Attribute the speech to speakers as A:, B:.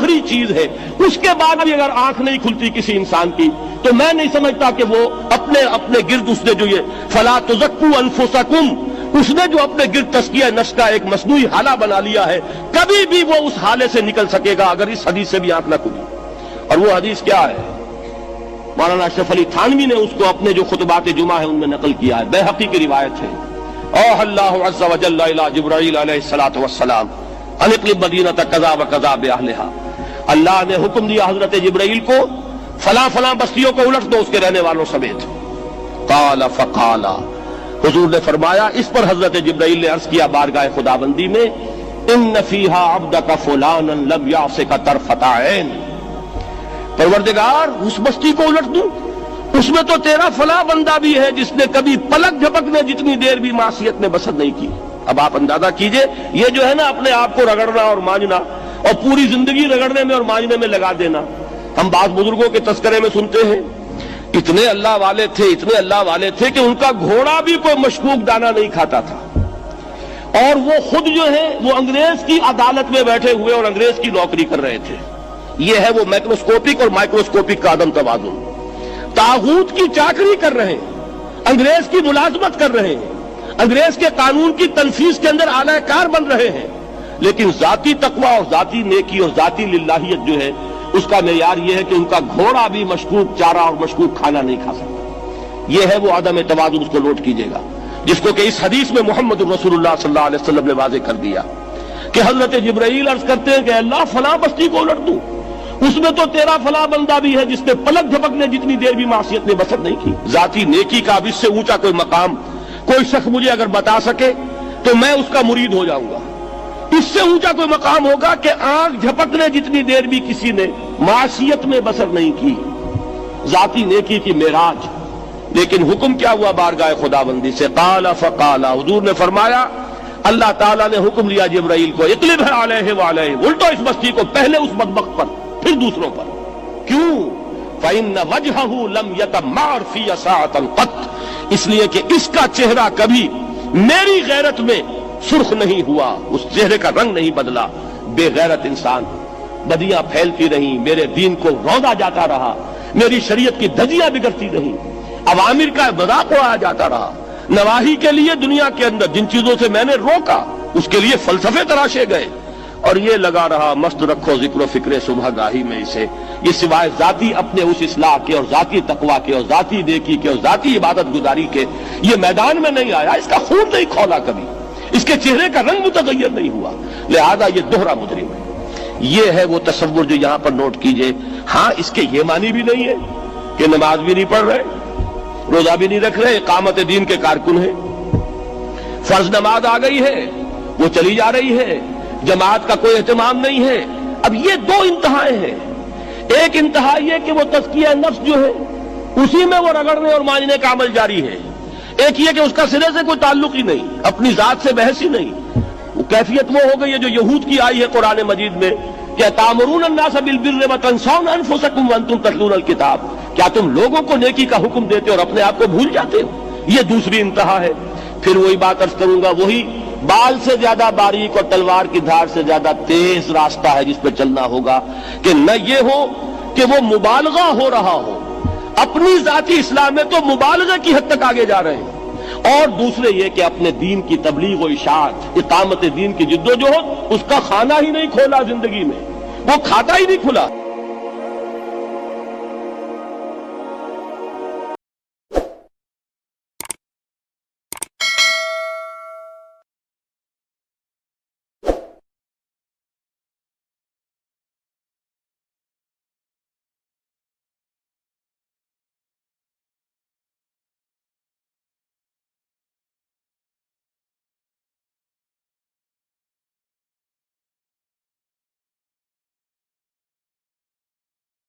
A: آخری چیز ہے، اس کے بعد بھی اگر آنکھ نہیں کھلتی کسی انسان کی تو میں نہیں سمجھتا کہ وہ اپنے گرد اس نے جو یہ فلا تزکوا انفسکم، اس نے جو اپنے گرد تزکیہ نفس کا ایک مصنوعی حالہ بنا لیا ہے، کبھی بھی وہ اس حالے سے نکل سکے گا اگر اس حدیث سے بھی آنکھ نہ کھلی۔ اور وہ حدیث کیا ہے؟ مولانا اشرف علی تھانوی نے اس کو اپنے جو خطبات جمعہ ہیں ان میں نقل کیا ہے، بیہقی کی روایت ہے۔ اوح اللہ عز وجل الی جبرائیل علیہ الصلوۃ والسلام ان اقلب مدینۃ کذا وکذا باہلھا، اللہ نے حکم دیا حضرت جبرائیل کو فلاں فلاں بستیوں کو الٹ دو اس کے رہنے والوں سمیت۔ قال فقال، حضور نے فرمایا، اس پر حضرت جبرائیل نے عرض کیا بارگاہ خداوندی میں، ان فیہا عبدک فلانا لم یعصک طرفۃ عین، پروردگار اس بستی کو الٹ دوں، اس میں تو تیرا فلاں بندہ بھی ہے جس نے کبھی پلک جھپکنے جتنی دیر بھی معصیت میں بسر نہیں کی۔ اب آپ اندازہ کیجئے، یہ جو ہے نا اپنے آپ کو رگڑنا اور مانجنا اور پوری زندگی رگڑنے میں اور مانجنے میں لگا دینا۔ ہم بعض بزرگوں کے تذکرے میں سنتے ہیں اتنے اللہ والے تھے کہ ان کا گھوڑا بھی کوئی مشکوک دانہ نہیں کھاتا تھا، اور وہ خود جو ہے وہ انگریز کی عدالت میں بیٹھے ہوئے اور انگریز کی نوکری کر رہے تھے۔ یہ ہے وہ میکروسکوپک اور مائکروسکوپک کا عدم توازن۔ طاغوت کی چاکری کر رہے ہیں، انگریز کی ملازمت کر رہے ہیں، انگریز کے قانون کی تنفیذ کے اندر اعلی کار بن رہے ہیں، لیکن ذاتی تقوی اور ذاتی نیکی اور ذاتی للہیت جو ہے اس کا معیار یہ ہے کہ ان کا گھوڑا بھی مشکوک چارہ اور مشکوک کھانا نہیں کھا سکتا۔ یہ ہے وہ عدم توازن، اس کو نوٹ کیجئے گا، جس کو کہ اس حدیث میں محمد رسول اللہ صلی اللہ علیہ وسلم نے واضح کر دیا کہ حضرت جبرائیل عرض کرتے ہیں کہ اللہ فلاں بستی کو الٹ دوں، اس میں تو تیرا فلاں بندہ بھی ہے جس نے پلک جھپکنے جتنی دیر بھی معصیت نے بسر نہیں کی۔ ذاتی نیکی کا اب اس سے اونچا کوئی مقام کوئی شخص مجھے اگر بتا سکے تو میں اس کا مرید ہو جاؤں گا۔ اس سے اونچا کوئی مقام ہوگا کہ آنکھ جھپکنے جتنی دیر بھی کسی نے معصیت میں بسر نہیں کی، ذاتی نیکی کی معراج۔ لیکن حکم کیا ہوا بارگاہ خداوندی سے؟ قال فقال، حضور نے فرمایا، اللہ تعالیٰ نے حکم دیا جبرائیل کو، اقلب علیہ وعلیہ، الٹو اس بستی کو، پہلے اس بدبخت پر پھر دوسروں پر۔ کیوں؟ فإن وجہہ لم یتمعر فی ساعۃ قط، اس لیے کہ اس کا چہرہ کبھی میری غیرت میں سرخ نہیں ہوا، اس چہرے کا رنگ نہیں بدلا۔ بے غیرت انسان، بدیاں پھیلتی رہیں، میرے دین کو روضا جاتا رہا، میری شریعت کی دھجیاں بگڑتی رہیں، عوامر کا مذاق اڑایا جاتا رہا، نواہی کے لیے دنیا کے اندر جن چیزوں سے میں نے روکا اس کے لیے فلسفے تراشے گئے، اور یہ لگا رہا مست رکھو ذکر و فکر صبح گاہی میں اسے، یہ سوائے ذاتی اپنے اس اصلاح کے اور ذاتی تقوی کے اور ذاتی نیکی کے اور ذاتی عبادت گزاری کے یہ میدان میں نہیں آیا، اس کا خون نہیں کھولا کبھی، اس کے چہرے کا رنگ متغیر نہیں ہوا، لہذا یہ دوہرا مجرم ہے۔ یہ ہے وہ تصور جو یہاں پر نوٹ کیجئے۔ ہاں، اس کے یہ معنی بھی نہیں ہے کہ نماز بھی نہیں پڑھ رہے، روزہ بھی نہیں رکھ رہے، اقامت دین کے کارکن ہیں، فرض نماز آ گئی ہے وہ چلی جا رہی ہے، جماعت کا کوئی اہتمام نہیں ہے۔ اب یہ دو انتہائیں ہیں، ایک انتہا یہ کہ وہ تزکیہ نفس جو ہے اسی میں وہ رگڑنے اور مانجنے کا عمل جاری ہے، ایک یہ کہ اس کا سرے سے کوئی تعلق ہی نہیں، اپنی ذات سے بحث ہی نہیں۔ وہ کیفیت وہ ہو گئی ہے جو یہود کی آئی ہے قرآن مجید میں کہ تامرون الناس بالبر وتنسون انفسکم وانتم تتلون الکتاب، کیا تم لوگوں کو نیکی کا حکم دیتے اور اپنے آپ کو بھول جاتے ہو؟ یہ دوسری انتہا ہے۔ پھر وہی بات عرض کروں گا، وہی بال سے زیادہ باریک اور تلوار کی دھار سے زیادہ تیز راستہ ہے جس پہ چلنا ہوگا کہ نہ یہ ہو کہ وہ مبالغہ ہو رہا ہو، اپنی ذاتی اصلاح میں تو مبالغہ کی حد تک آگے جا رہے ہیں، اور دوسرے یہ کہ اپنے دین کی تبلیغ و اشاعت، اقامت دین کی جد و جہد، اس کا کھانا ہی نہیں کھولا زندگی میں، وہ کھاتا ہی نہیں کھلا۔